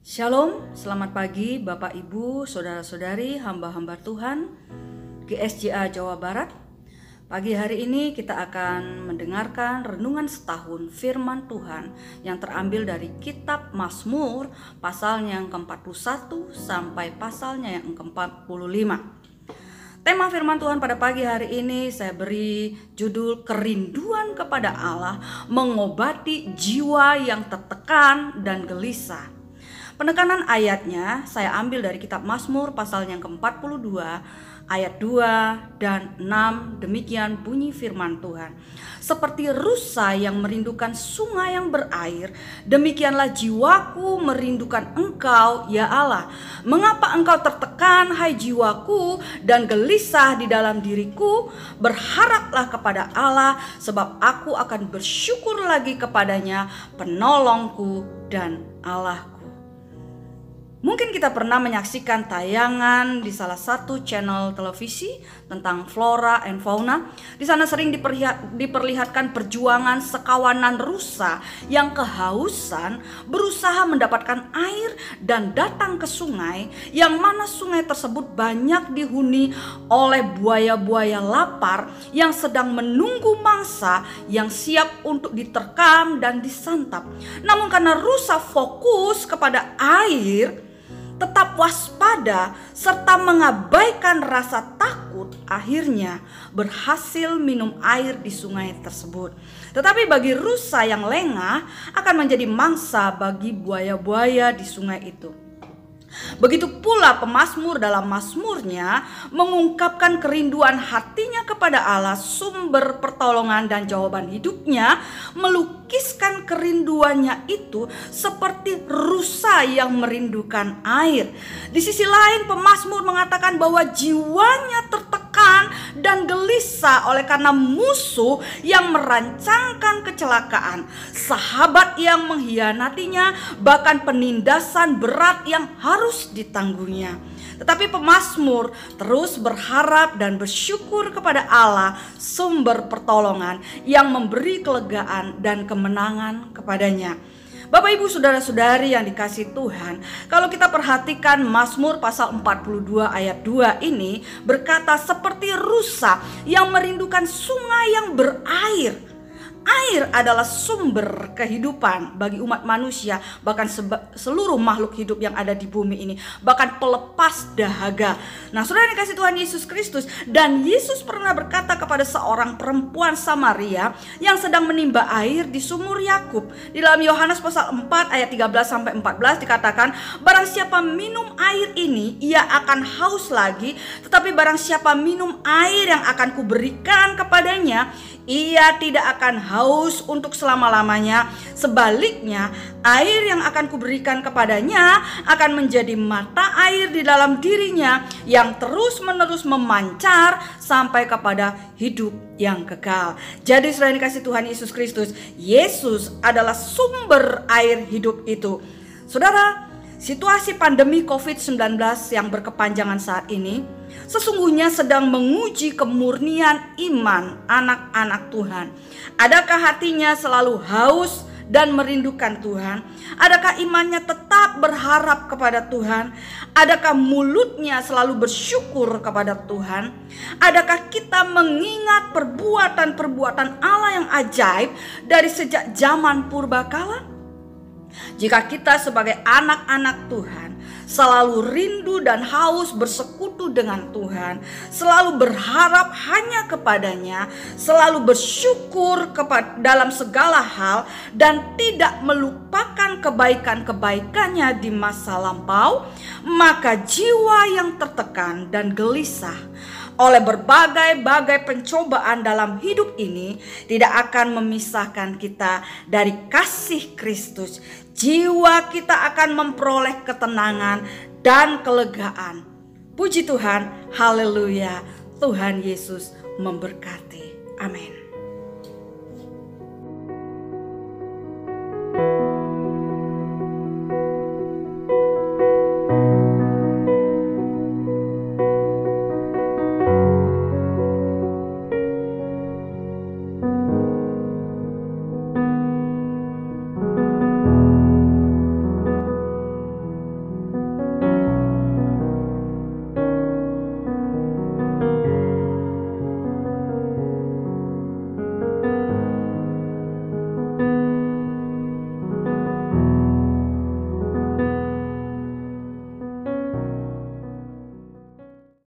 Shalom, selamat pagi Bapak Ibu, Saudara-saudari, hamba-hamba Tuhan GSJA Jawa Barat. Pagi hari ini kita akan mendengarkan renungan setahun firman Tuhan yang terambil dari kitab Mazmur pasalnya yang ke-41 sampai pasalnya yang ke-45. Tema firman Tuhan pada pagi hari ini saya beri judul kerinduan kepada Allah mengobati jiwa yang tertekan dan gelisah. Penekanan ayatnya saya ambil dari kitab Mazmur pasal yang ke-42 ayat 2 dan 6. Demikian bunyi firman Tuhan. Seperti rusa yang merindukan sungai yang berair, demikianlah jiwaku merindukan Engkau ya Allah. Mengapa engkau tertekan hai jiwaku dan gelisah di dalam diriku? Berharaplah kepada Allah, sebab aku akan bersyukur lagi kepadanya, penolongku dan Allahku. Mungkin kita pernah menyaksikan tayangan di salah satu channel televisi tentang flora and fauna. Di sana sering diperlihatkan perjuangan sekawanan rusa yang kehausan berusaha mendapatkan air dan datang ke sungai, yang mana sungai tersebut banyak dihuni oleh buaya-buaya lapar yang sedang menunggu mangsa yang siap untuk diterkam dan disantap. Namun karena rusa fokus kepada air, tetap waspada, serta mengabaikan rasa takut, akhirnya berhasil minum air di sungai tersebut. Tetapi bagi rusa yang lengah akan menjadi mangsa bagi buaya-buaya di sungai itu. Begitu pula pemazmur dalam mazmurnya mengungkapkan kerinduan hatinya kepada Allah, sumber pertolongan dan jawaban hidupnya, melukiskan kerinduannya itu seperti rusa yang merindukan air. Di sisi lain pemazmur mengatakan bahwa jiwanya tertekan dan gelisah oleh karena musuh yang merancangkan kecelakaan, sahabat yang mengkhianatinya, bahkan penindasan berat yang harus ditanggungnya. Tetapi pemazmur terus berharap dan bersyukur kepada Allah, sumber pertolongan yang memberi kelegaan dan kemenangan kepadanya. Bapak Ibu saudara-saudari yang dikasihi Tuhan, kalau kita perhatikan Mazmur pasal 42 ayat 2 ini berkata seperti rusa yang merindukan sungai yang berair. Air adalah sumber kehidupan bagi umat manusia, bahkan seluruh makhluk hidup yang ada di bumi ini, bahkan pelepas dahaga. Nah, saudara dikasih Tuhan Yesus Kristus, dan Yesus pernah berkata kepada seorang perempuan Samaria yang sedang menimba air di sumur Yakub. Di dalam Yohanes pasal 4 ayat 13 sampai 14 dikatakan, barang siapa minum air ini, ia akan haus lagi, tetapi barang siapa minum air yang akan kuberikan kepadanya, ia tidak akan haus untuk selama-lamanya. Sebaliknya, air yang akan kuberikan kepadanya akan menjadi mata air di dalam dirinya yang terus-menerus memancar sampai kepada hidup yang kekal. Jadi saudara dikasih Tuhan Yesus Kristus, Yesus adalah sumber air hidup itu. Saudara, situasi pandemi COVID-19 yang berkepanjangan saat ini sesungguhnya sedang menguji kemurnian iman anak-anak Tuhan. Adakah hatinya selalu haus dan merindukan Tuhan? Adakah imannya tetap berharap kepada Tuhan? Adakah mulutnya selalu bersyukur kepada Tuhan? Adakah kita mengingat perbuatan-perbuatan Allah yang ajaib dari sejak zaman purbakala? Jika kita sebagai anak-anak Tuhan selalu rindu dan haus bersekutu dengan Tuhan, selalu berharap hanya kepadanya, selalu bersyukur dalam segala hal, dan tidak melupakan kebaikan-kebaikannya di masa lampau, maka jiwa yang tertekan dan gelisah oleh berbagai-bagai pencobaan dalam hidup ini tidak akan memisahkan kita dari kasih Kristus. Jiwa kita akan memperoleh ketenangan dan kelegaan. Puji Tuhan, haleluya. Tuhan Yesus memberkati. Amin.